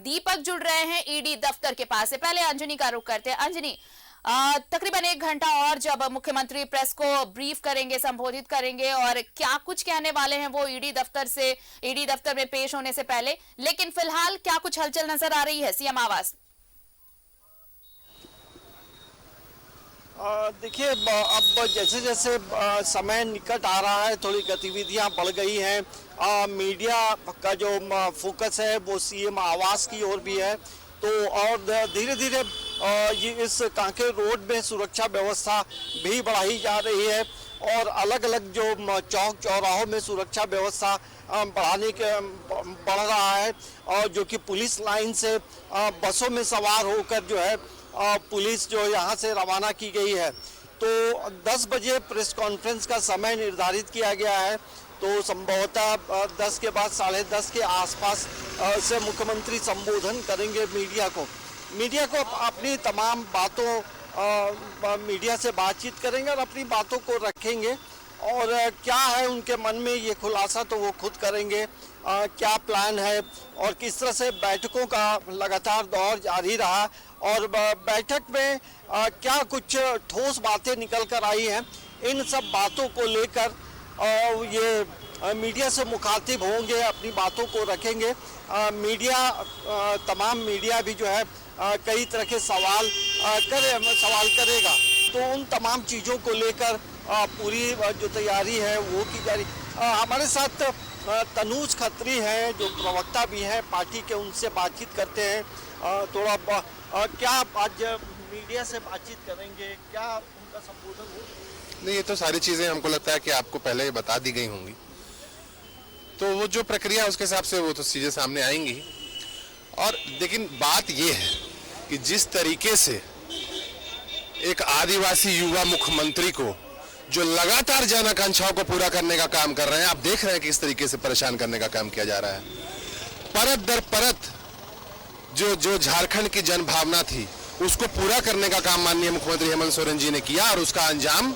दीपक जुड़ रहे हैं ईडी दफ्तर के पास से। पहले अंजनी का रुख करते हैं। अंजनी, तकरीबन 1 घंटा और जब मुख्यमंत्री प्रेस को ब्रीफ करेंगे, संबोधित करेंगे और क्या कुछ कहने वाले हैं वो ईडी दफ्तर में पेश होने से पहले, लेकिन फिलहाल क्या कुछ हलचल नजर आ रही है सीएम आवास? देखिए, अब जैसे जैसे समय निकट आ रहा है थोड़ी गतिविधियां बढ़ गई हैं। मीडिया का जो फोकस है वो सीएम आवास की ओर भी है। तो और धीरे धीरे ये इस कांके रोड में सुरक्षा व्यवस्था भी बढ़ाई जा रही है और अलग अलग जो चौक चौराहों में सुरक्षा व्यवस्था बढ़ रहा है। और जो कि पुलिस लाइन से बसों में सवार होकर जो है पुलिस जो यहाँ से रवाना की गई है। तो 10 बजे प्रेस कॉन्फ्रेंस का समय निर्धारित किया गया है। तो संभवतः 10 के बाद 10:30 के आसपास से मुख्यमंत्री संबोधन करेंगे मीडिया को अपनी तमाम बातों मीडिया से बातचीत करेंगे और अपनी बातों को रखेंगे। और क्या है उनके मन में ये खुलासा तो वो खुद करेंगे। क्या प्लान है और किस तरह से बैठकों का लगातार दौर जारी रहा और बैठक में क्या कुछ ठोस बातें निकल कर आई हैं, इन सब बातों को लेकर ये मीडिया से मुखातिब होंगे, अपनी बातों को रखेंगे। तमाम मीडिया भी जो है कई तरह के सवाल करेगा। तो उन तमाम चीज़ों को लेकर पूरी जो तैयारी है वो की जा रही। हमारे साथ तनुज खत्री हैं जो प्रवक्ता भी हैं पार्टी के, उनसे बातचीत करते हैं। थोड़ा क्या आज मीडिया से बातचीत करेंगे, क्या उनका संबोधन हो? नहीं, ये तो सारी चीजें हमको लगता है कि आपको पहले ही बता दी गई होंगी। तो वो जो प्रक्रिया उसके हिसाब से वो तो चीजें सामने आएंगी। और लेकिन बात ये है कि जिस तरीके से एक आदिवासी युवा मुख्यमंत्री को जो लगातार जन आकांक्षाओं को पूरा करने का काम कर रहे हैं, आप देख रहे हैं कि इस तरीके से परेशान करने का काम किया जा रहा है। परत दर परत जो झारखंड की जन भावना थी उसको पूरा करने का काम माननीय मुख्यमंत्री हेमंत सोरेन जी ने किया और उसका अंजाम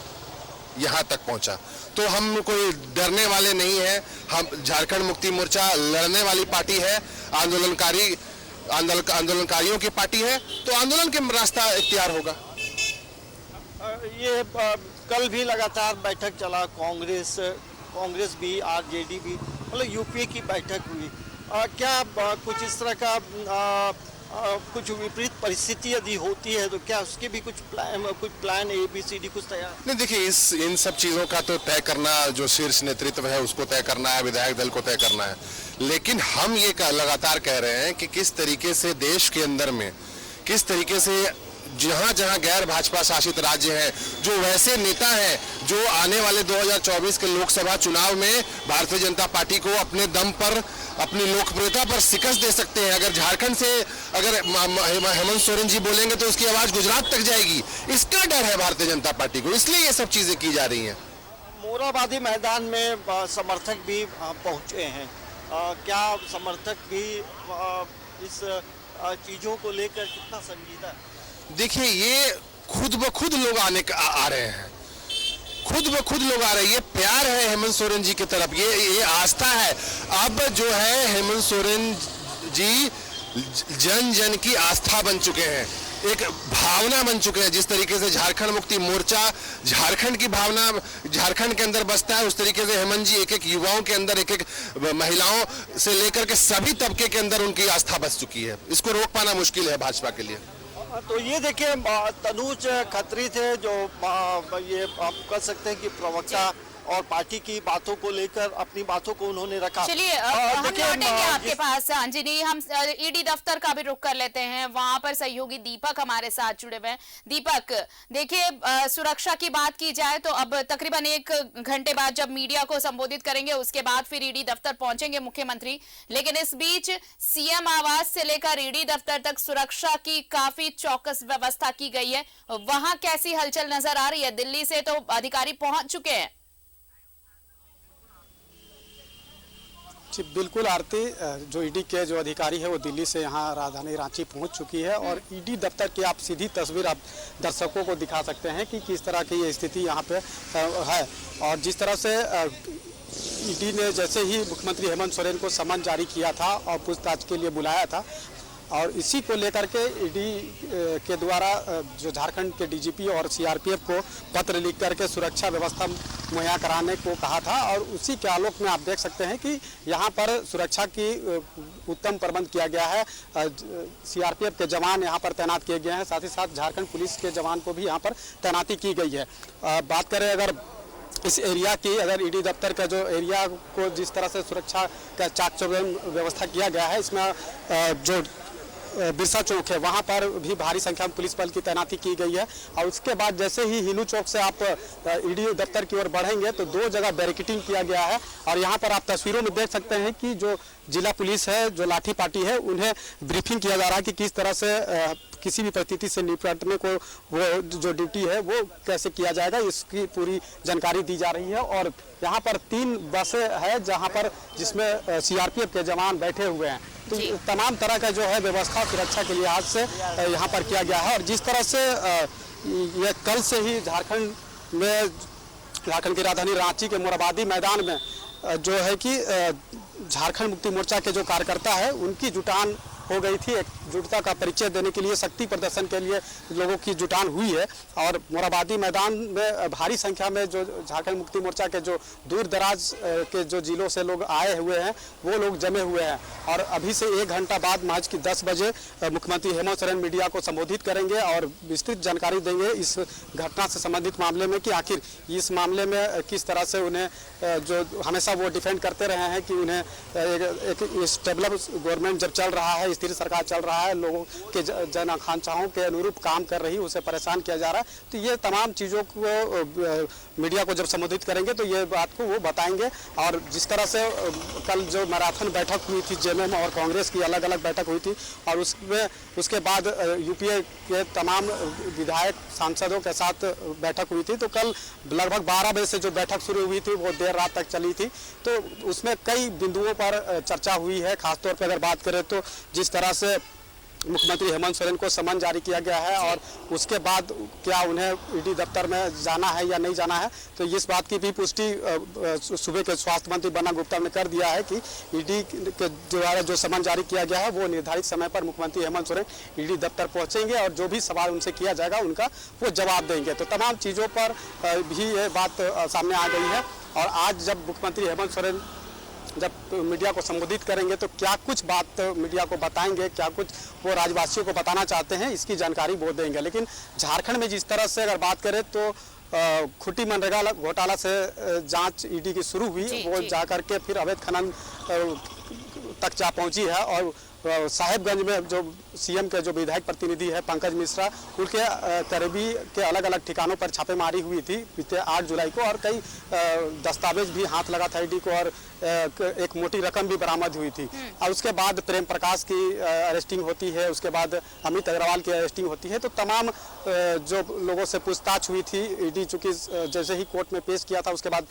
यहां तक पहुंचा। तो हम कोई डरने वाले नहीं है। हम झारखंड मुक्ति मोर्चा लड़ने वाली पार्टी है, आंदोलनकारियों की पार्टी है, तो आंदोलन के रास्ता इख्तियार होगा। ये कल भी लगातार बैठक चला, कांग्रेस भी, आरजेडी भी, मतलब यूपीए की बैठक हुई। क्या कुछ इस तरह का कुछ विपरीत परिस्थिति यदि होती है तो क्या उसके भी कुछ प्लान ABCD कुछ तैयार? नहीं, देखिए इन सब चीजों का तो तय करना जो शीर्ष नेतृत्व है उसको तय करना है, विधायक दल को तय करना है। लेकिन हम ये लगातार कह रहे हैं कि किस तरीके से देश के अंदर में, किस तरीके से जहां जहां गैर भाजपा शासित राज्य हैं, जो वैसे नेता हैं जो आने वाले 2024 के लोकसभा चुनाव में भारतीय जनता पार्टी को अपने दम पर, अपनी लोकप्रियता पर शिकस्त दे सकते हैं। अगर झारखंड से अगर हेमंत सोरेन जी बोलेंगे तो उसकी आवाज गुजरात तक जाएगी, इसका डर है भारतीय जनता पार्टी को, इसलिए ये सब चीजें की जा रही हैं। मोरहाबादी मैदान में समर्थक भी पहुंचे हैं। क्या समर्थक भी इस चीजों को लेकर कितना संजीदा है? देखिए, ये खुद ब खुद लोग आ रहे हैं, खुद ब खुद लोग आ रहे हैं। ये प्यार है हेमंत सोरेन जी की तरफ, ये आस्था है। अब जो है हेमंत सोरेन जी जन जन की आस्था बन चुके हैं, एक भावना बन चुके हैं। जिस तरीके से झारखंड मुक्ति मोर्चा झारखंड की भावना झारखंड के अंदर बसता है, उस तरीके से हेमंत जी एक एक युवाओं के अंदर, एक एक महिलाओं से लेकर के सभी तबके के अंदर उनकी आस्था बस चुकी है। इसको रोक पाना मुश्किल है भाजपा के लिए। तो ये देखिए, तनुज खत्री थे जो ये आप कह सकते हैं कि प्रवक्ता और पार्टी की बातों को लेकर अपनी बातों को उन्होंने रखा। चलिए हम लौटेंगे आपके पास अंजनी। हम ईडी दफ्तर का भी रुख कर लेते हैं, वहां पर सहयोगी दीपक हमारे साथ जुड़े हुए हैं। दीपक, देखिए सुरक्षा की बात की जाए तो अब तकरीबन 1 घंटे बाद जब मीडिया को संबोधित करेंगे उसके बाद फिर ईडी दफ्तर पहुंचेंगे मुख्यमंत्री, लेकिन इस बीच सीएम आवास से लेकर ईडी दफ्तर तक सुरक्षा की काफी चौकस व्यवस्था की गई है। वहां कैसी हलचल नजर आ रही है? दिल्ली से तो अधिकारी पहुंच चुके हैं। जी बिल्कुल आरती, जो ईडी के जो अधिकारी है वो दिल्ली से यहाँ राजधानी रांची पहुँच चुकी है और ईडी दफ्तर की आप सीधी तस्वीर आप दर्शकों को दिखा सकते हैं कि किस तरह की ये स्थिति यहाँ पे है। और जिस तरह से ईडी ने जैसे ही मुख्यमंत्री हेमंत सोरेन को समन जारी किया था और पूछताछ के लिए बुलाया था, और इसी को लेकर के ईडी के द्वारा जो झारखंड के डीजीपी और सीआरपीएफ को पत्र लिख करके सुरक्षा व्यवस्था मुहैया कराने को कहा था। और उसी के आलोक में आप देख सकते हैं कि यहाँ पर सुरक्षा की उत्तम प्रबंध किया गया है। सीआरपीएफ के जवान यहाँ पर तैनात किए गए हैं, साथ ही साथ झारखंड पुलिस के जवान को भी यहाँ पर तैनाती की गई है। बात करें अगर इस एरिया की, अगर ईडी दफ्तर का जो एरिया को जिस तरह से सुरक्षा का चाक चौबंद व्यवस्था किया गया है, इसमें जो बिरसा चौक है वहाँ पर भी भारी संख्या में पुलिस बल की तैनाती की गई है। और उसके बाद जैसे ही हिनू चौक से आप ईडी दफ्तर की ओर बढ़ेंगे तो 2 जगह बैरिकेडिंग किया गया है। और यहाँ पर आप तस्वीरों में देख सकते हैं कि जो जिला पुलिस है, जो लाठी पार्टी है, उन्हें ब्रीफिंग किया जा रहा है कि किस तरह से किसी भी परिस्थिति से निपटने को वो जो ड्यूटी है वो कैसे किया जाएगा, इसकी पूरी जानकारी दी जा रही है। और यहाँ पर 3 बसें हैं जहाँ पर जिसमें सीआरपीएफ के जवान बैठे हुए हैं। तो तमाम तरह का जो है व्यवस्था सुरक्षा के लिहाज से यहाँ पर किया गया है। और जिस तरह से ये कल से ही झारखंड की राजधानी रांची के मोरहाबादी मैदान में जो है कि झारखंड मुक्ति मोर्चा के जो कार्यकर्ता है उनकी जुटान हो गई थी। एकजुटता का परिचय देने के लिए, शक्ति प्रदर्शन के लिए लोगों की जुटान हुई है। और मोरहाबादी मैदान में भारी संख्या में जो झारखंड मुक्ति मोर्चा के जो दूर दराज के जो जिलों से लोग आए हुए हैं वो लोग जमे हुए हैं। और अभी से 1 घंटा बाद महज की 10 बजे मुख्यमंत्री हेमंत सोरेन मीडिया को संबोधित करेंगे और विस्तृत जानकारी देंगे इस घटना से संबंधित मामले में, कि आखिर इस मामले में किस तरह से उन्हें, जो हमेशा वो डिफेंड करते रहे हैं कि उन्हें एक स्टेबल गवर्नमेंट जब चल रहा है, स्थिर सरकार चल रहा है, लोगों के जन आकांक्षाओं के अनुरूप काम कर रही, उसे परेशान किया जा रहा है। तो ये तमाम चीज़ों को मीडिया को जब संबोधित करेंगे तो ये बात को वो बताएंगे। और जिस तरह से कल जो मैराथन बैठक हुई थी, जेएमएम और कांग्रेस की अलग अलग बैठक हुई थी, और उसके बाद यूपीए के तमाम विधायक सांसदों के साथ बैठक हुई थी। तो कल लगभग 12 बजे से जो बैठक शुरू हुई थी वो देर रात तक चली थी। तो उसमें कई बिंदुओं पर चर्चा हुई है। खासतौर पर अगर बात करें तो जिस तरह से मुख्यमंत्री हेमंत सोरेन को समन जारी किया गया है और उसके बाद क्या उन्हें ईडी दफ्तर में जाना है या नहीं जाना है, तो इस बात की भी पुष्टि सूबे के स्वास्थ्य मंत्री बन्ना गुप्ता ने कर दिया है कि ईडी के द्वारा जो समन जारी किया गया है वो निर्धारित समय पर मुख्यमंत्री हेमंत सोरेन ईडी दफ्तर पहुंचेंगे और जो भी सवाल उनसे किया जाएगा उनका वो जवाब देंगे। तो तमाम चीज़ों पर भी ये बात सामने आ गई है। और आज जब मुख्यमंत्री हेमंत सोरेन जब मीडिया को संबोधित करेंगे तो क्या कुछ बात मीडिया को बताएंगे, क्या कुछ वो राज्यवासियों को बताना चाहते हैं, इसकी जानकारी वो देंगे। लेकिन झारखंड में जिस तरह से अगर बात करें तो खुट्टी मनरेगा घोटाला से जांच ईडी की शुरू हुई, वो जा करके फिर अवैध खनन तक जा पहुंची है। और साहेबगंज में जो सीएम के जो विधायक प्रतिनिधि है पंकज मिश्रा, उनके करीबी के अलग अलग ठिकानों पर छापेमारी हुई थी बीते 8 जुलाई को, और कई दस्तावेज भी हाथ लगा था ईडी को, और एक मोटी रकम भी बरामद हुई थी। और उसके बाद प्रेम प्रकाश की अरेस्टिंग होती है, उसके बाद अमित अग्रवाल की अरेस्टिंग होती है। तो तमाम जो लोगों से पूछताछ हुई थी, ईडी चूंकि जैसे ही कोर्ट में पेश किया था उसके बाद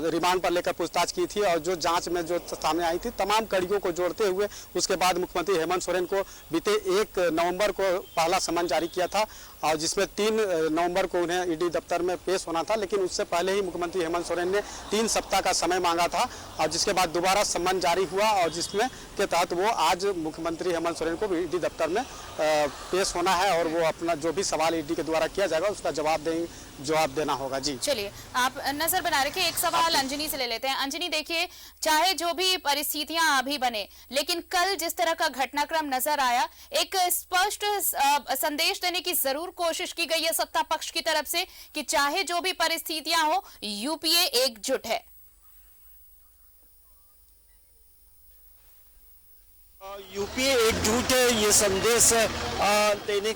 रिमांड पर लेकर पूछताछ की थी, और जो जाँच में जो सामने आई थी तमाम कड़ियों को जोड़ते हुए उसके बाद मुख्यमंत्री हेमंत सोरेन को बीते 1 नवंबर को पहला समन जारी किया था, और जिसमें 3 नवंबर को उन्हें ईडी दफ्तर में पेश होना था। लेकिन उससे पहले ही मुख्यमंत्री हेमंत सोरेन ने 3 सप्ताह का समय मांगा था, और जिसके बाद दोबारा समन जारी हुआ, और जिसमें के तहत वो आज मुख्यमंत्री हेमंत सोरेन को ईडी दफ्तर में पेश होना है, और वो अपना जो भी सवाल ईडी के द्वारा किया जाएगा उसका जवाब देना होगा। जी चलिए, आप नजर बना रखे। एक सवाल अंजनी से ले लेते हैं। अंजनी, देखिए, चाहे जो भी परिस्थितियां अभी बने, लेकिन कल जिस तरह का घटनाक्रम नजर आया, एक स्पष्ट संदेश देने की जरूर कोशिश की गई है सत्ता पक्ष की तरफ से कि चाहे जो भी परिस्थितियां हो, यूपीए एकजुट है। यूपीए एकजुट है, ये संदेश देने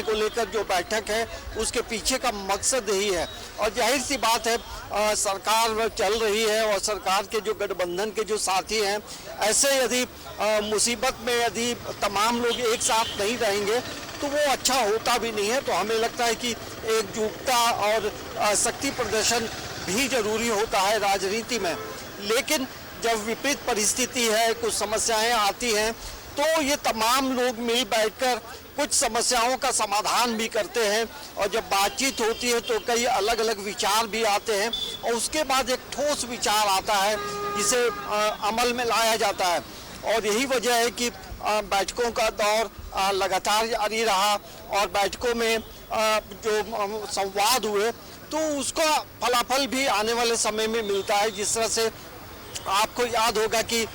को लेकर जो बैठक है उसके पीछे का मकसद यही है। और जाहिर सी बात है, सरकार चल रही है और सरकार के जो गठबंधन के जो साथी हैं, ऐसे यदि मुसीबत में यदि तमाम लोग एक साथ नहीं रहेंगे तो वो अच्छा होता भी नहीं है। तो हमें लगता है कि एकजुटता और शक्ति प्रदर्शन भी जरूरी होता है राजनीति में। लेकिन जब विपरीत परिस्थिति है, कुछ समस्याएं आती हैं, तो ये तमाम लोग मिल बैठकर कुछ समस्याओं का समाधान भी करते हैं, और जब बातचीत होती है तो कई अलग अलग विचार भी आते हैं, और उसके बाद एक ठोस विचार आता है जिसे अमल में लाया जाता है। और यही वजह है कि बैठकों का दौर लगातार जारी रहा और बैठकों में जो संवाद हुए तो उसका फलाफल भी आने वाले समय में मिलता है। जिस तरह से आपको याद होगा कि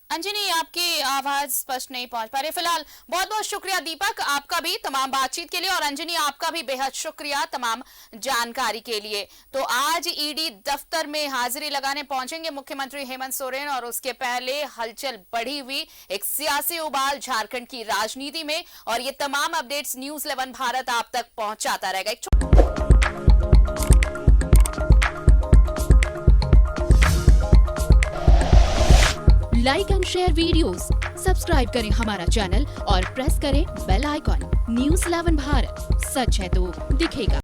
अंजनी, आपकी आवाज स्पष्ट नहीं पहुंच पा रही। फिलहाल बहुत बहुत शुक्रिया दीपक, आपका भी तमाम बातचीत के लिए, और अंजनी आपका भी बेहद शुक्रिया तमाम जानकारी के लिए। तो आज ईडी दफ्तर में हाजिरी लगाने पहुंचेंगे मुख्यमंत्री हेमंत सोरेन, और उसके पहले हलचल बढ़ी हुई एक सियासी उबाल झारखंड की राजनीति में, और ये तमाम अपडेट्स न्यूज़ 11 भारत आप तक पहुंचाता रहेगा। Like and share videos, subscribe करें हमारा चैनल और प्रेस करें बेल आइकॉन। न्यूज़ 11 भारत, सच है तो दिखेगा।